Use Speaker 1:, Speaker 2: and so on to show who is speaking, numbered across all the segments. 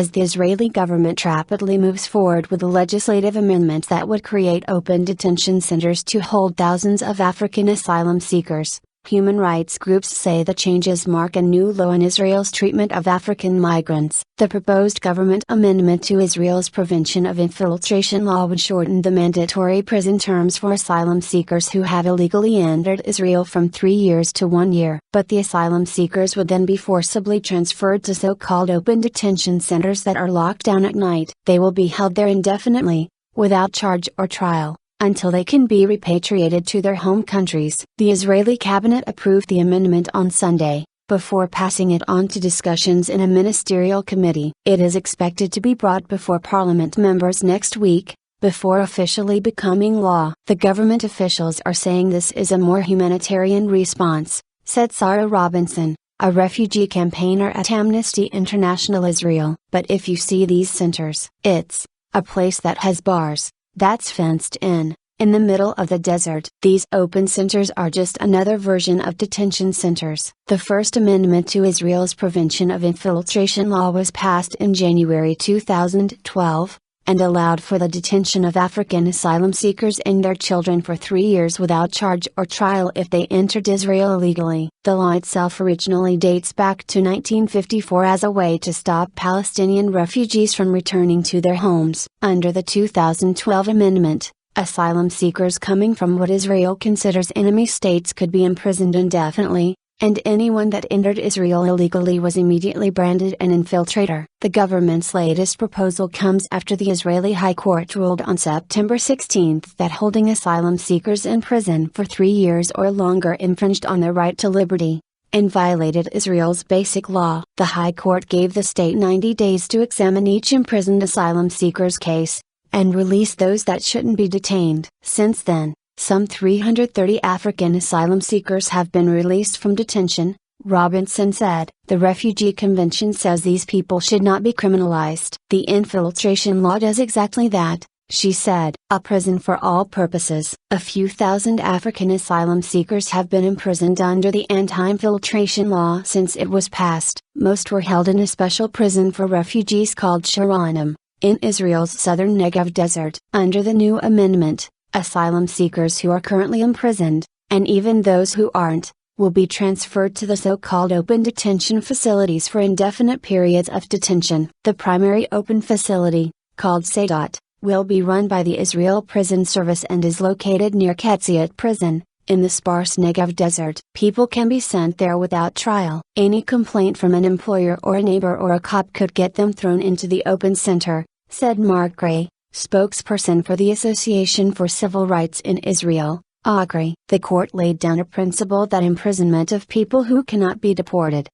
Speaker 1: as the Israeli government rapidly moves forward with a legislative amendment that would create open detention centers to hold thousands of African asylum seekers. Human rights groups say the changes mark a new low in Israel's treatment of African migrants. The proposed government amendment to Israel's Prevention of Infiltration law would shorten the mandatory prison terms for asylum seekers who have illegally entered Israel from 3 years to 1 year. But the asylum seekers would then be forcibly transferred to so-called open detention centers that are locked down at night. They will be held there indefinitely, without charge or trial, until they can be repatriated to their home countries. The Israeli cabinet approved the amendment on Sunday, before passing it on to discussions in a ministerial committee. It is expected to be brought before parliament members next week, before officially becoming law. The government officials are saying this is a more humanitarian response, said Sarah Robinson, a refugee campaigner at Amnesty International Israel. But if you see these centers, it's a place that has bars, that's fenced in the middle of the desert. These open centers are just another version of detention centers. The first amendment to Israel's Prevention of Infiltration law was passed in January 2012, and allowed for the detention of African asylum seekers and their children for 3 years without charge or trial if they entered Israel illegally. The law itself originally dates back to 1954 as a way to stop Palestinian refugees from returning to their homes. Under the 2012 amendment, asylum seekers coming from what Israel considers enemy states could be imprisoned indefinitely, and anyone that entered Israel illegally was immediately branded an infiltrator. The government's latest proposal comes after the Israeli High Court ruled on September 16 that holding asylum seekers in prison for 3 years or longer infringed on their right to liberty, and violated Israel's basic law. The High Court gave the state 90 days to examine each imprisoned asylum seeker's case, and release those that shouldn't be detained. Since then, some 330 African asylum seekers have been released from detention, Robinson said. The Refugee Convention says these people should not be criminalized. The infiltration law does exactly that, she said. A prison for all purposes. A few thousand African asylum seekers have been imprisoned under the anti-infiltration law since it was passed. Most were held in a special prison for refugees called shorten, in Israel's southern Negev desert. Under the new amendment, asylum seekers who are currently imprisoned, and even those who aren't, will be transferred to the so-called open detention facilities for indefinite periods of detention. The primary open facility, called SIRI, will be run by the Israel Prison Service and is located near Ketziat Prison, in the sparse Negev desert. People can be sent there without trial. Any complaint from an employer or a neighbor or a cop could get them thrown into the open center, said Mark Gray, spokesperson for the Association for Civil Rights in Israel, ACRI. The court laid down a principle that imprisonment of people who cannot be deported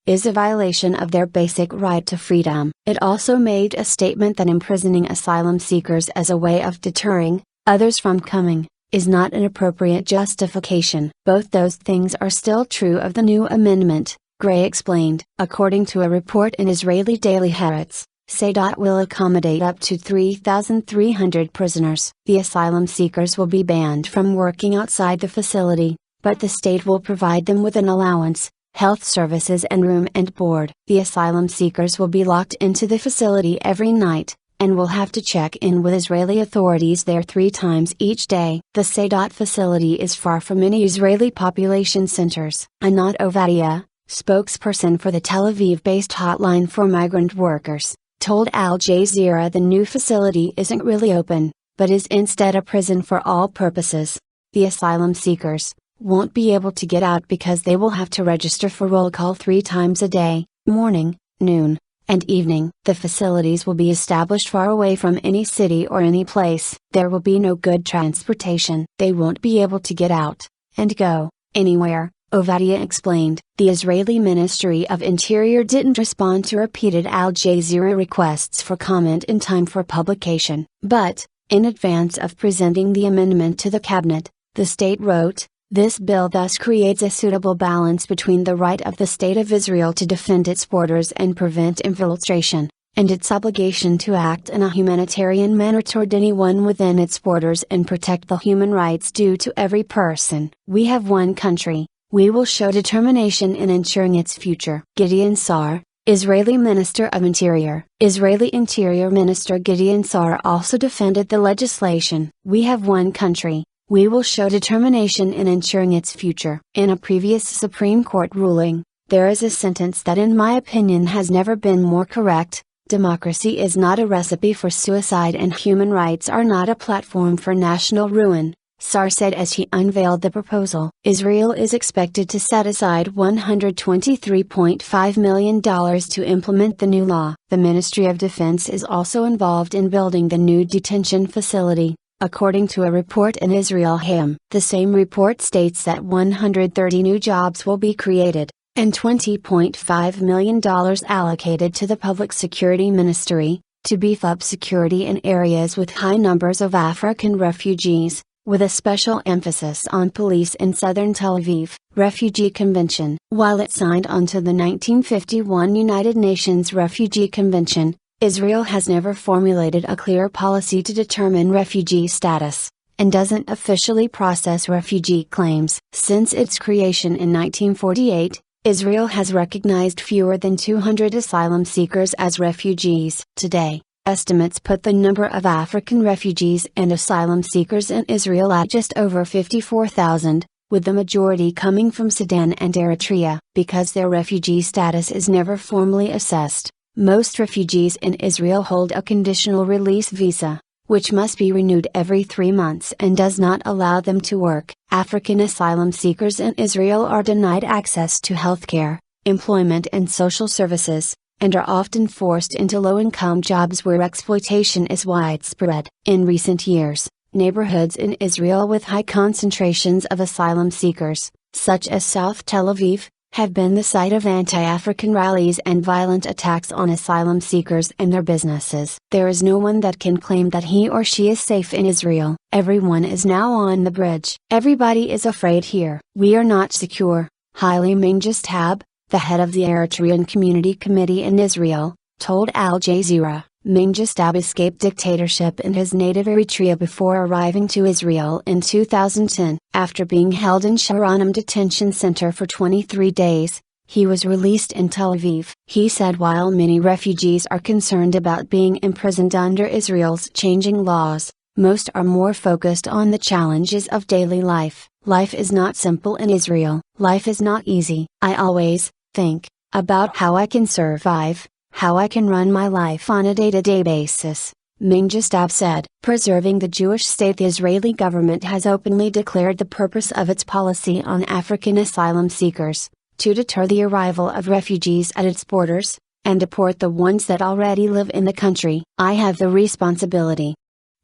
Speaker 1: is a violation of their basic right to freedom. It also made a statement that imprisoning asylum seekers as a way of deterring others from coming is not an appropriate justification. Both those things are still true of the new amendment, Gray explained. According to a report in Israeli Daily Haaretz, SIRI will accommodate up to 3,300 prisoners. The asylum seekers will be banned from working outside the facility, but the state will provide them with an allowance, health services and room and board. The asylum seekers will be locked into the facility every night, and will have to check in with Israeli authorities there 3 times each day. The SIRI facility is far from any Israeli population centers. Anat Ovadia, spokesperson for the Tel Aviv-based hotline for migrant workers, told Al Jazeera the new facility isn't really open, but is instead a prison for all purposes. The asylum seekers won't be able to get out because they will have to register for roll call 3 times a day, morning, noon, and evening. The facilities will be established far away from any city or any place. There will be no good transportation. They won't be able to get out and go anywhere, Ovadia explained. The Israeli Ministry of Interior didn't respond to repeated Al Jazeera requests for comment in time for publication. But, in advance of presenting the amendment to the cabinet, the state wrote, "This bill thus creates a suitable balance between the right of the State of Israel to defend its borders and prevent infiltration, and its obligation to act in a humanitarian manner toward anyone within its borders and protect the human rights due to every person. We have one country. We will show determination in ensuring its future." Gideon Saar, Israeli Minister of Interior. Israeli Interior Minister Gideon Sa'ar also defended the legislation. "We have one country. We will show determination in ensuring its future." In a previous Supreme Court ruling, there is a sentence that in my opinion has never been more correct: "Democracy is not a recipe for suicide and human rights are not a platform for national ruin," Sa'ar said as he unveiled the proposal. Israel is expected to set aside $123.5 million to implement the new law. The Ministry of Defense is also involved in building the new detention facility, according to a report in Israel-Hayom. The same report states that 130 new jobs will be created, and $20.5 million allocated to the Public Security Ministry, to beef up security in areas with high numbers of African refugees, with a special emphasis on police in southern Tel Aviv. Refugee Convention. While it signed onto the 1951 United Nations Refugee Convention, Israel has never formulated a clear policy to determine refugee status, and doesn't officially process refugee claims. Since its creation in 1948, Israel has recognized fewer than 200 asylum seekers as refugees. Today, estimates put the number of African refugees and asylum seekers in Israel at just over 54,000, with the majority coming from Sudan and Eritrea. Because their refugee status is never formally assessed, most refugees in Israel hold a conditional release visa, which must be renewed every 3 months and does not allow them to work. African asylum seekers in Israel are denied access to healthcare, employment and social services, and are often forced into low-income jobs where exploitation is widespread. In recent years, neighborhoods in Israel with high concentrations of asylum seekers, such as South Tel Aviv, have been the site of anti-African rallies and violent attacks on asylum seekers and their businesses. There is no one that can claim that he or she is safe in Israel. Everyone is now on the bridge. Everybody is afraid here. We are not secure, Haile Mengestab, the head of the Eritrean Community Committee in Israel, told Al Jazeera. Mengestab escaped dictatorship in his native Eritrea before arriving to Israel in 2010. After being held in Shorten detention center for 23 days, he was released in Tel Aviv. He said while many refugees are concerned about being imprisoned under Israel's changing laws, most are more focused on the challenges of daily life. Life is not simple in Israel. Life is not easy. I always think about how I can survive, how I can run my life on a day-to-day basis, Mengestab said. Preserving the Jewish state. The Israeli government has openly declared the purpose of its policy on African asylum seekers, to deter the arrival of refugees at its borders, and deport the ones that already live in the country. "I have the responsibility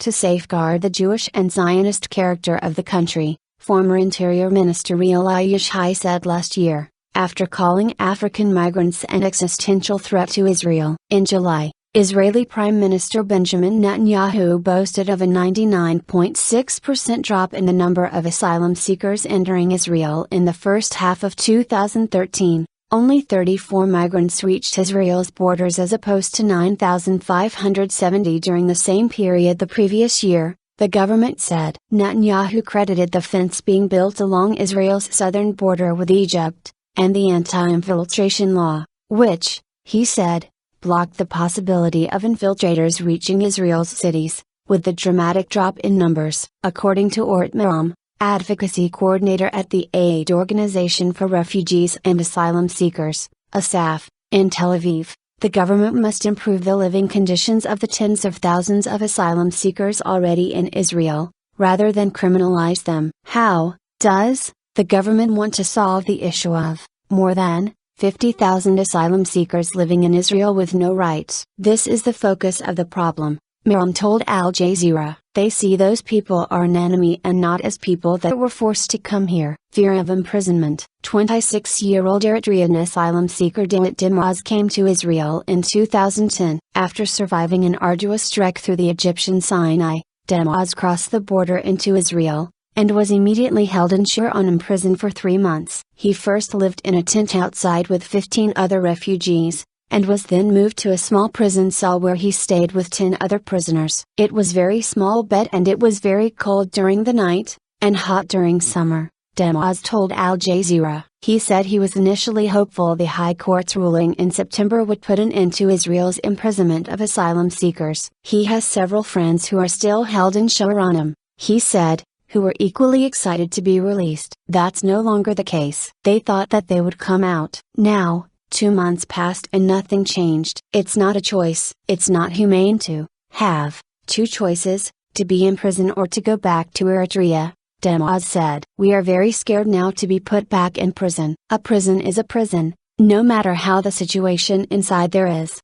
Speaker 1: to safeguard the Jewish and Zionist character of the country," former Interior Minister SIRI-ousNews said last year, after calling African migrants an existential threat to Israel. In July, Israeli Prime Minister Benjamin Netanyahu boasted of a 99.6% drop in the number of asylum seekers entering Israel in the first half of 2013. Only 34 migrants reached Israel's borders as opposed to 9,570 during the same period the previous year, the government said. Netanyahu credited the fence being built along Israel's southern border with Egypt, and the anti-infiltration law, which, he said, blocked the possibility of infiltrators reaching Israel's cities, with the dramatic drop in numbers. According to Ort Miram, advocacy coordinator at the Aid Organization for Refugees and Asylum Seekers, ASAF, in Tel Aviv, the government must improve the living conditions of the tens of thousands of asylum seekers already in Israel, rather than criminalize them. How does the government want to solve the issue of more than 50,000 asylum seekers living in Israel with no rights? This is the focus of the problem, Miram told Al Jazeera. They see those people are an enemy and not as people that were forced to come here. Fear of imprisonment. 26-year-old Eritrean asylum seeker Dalit Dimaz came to Israel in 2010. After surviving an arduous trek through the Egyptian Sinai, Dimaz crossed the border into Israel, and was immediately held in Shorten prison for 3 months. He first lived in a tent outside with 15 other refugees, and was then moved to a small prison cell where he stayed with 10 other prisoners. It was very small bed and it was very cold during the night, and hot during summer. Demoz told Al Jazeera. He said he was initially hopeful the High Court's ruling in September would put an end to Israel's imprisonment of asylum seekers. He has several friends who are still held in shorten, he said, who were equally excited to be released. That's no longer the case. They thought that they would come out. Now, 2 months passed and nothing changed. It's not a choice. It's not humane to have two choices, to be in prison or to go back to Eritrea, Demoz said. We are very scared now to be put back in prison. A prison is a prison, no matter how the situation inside there is.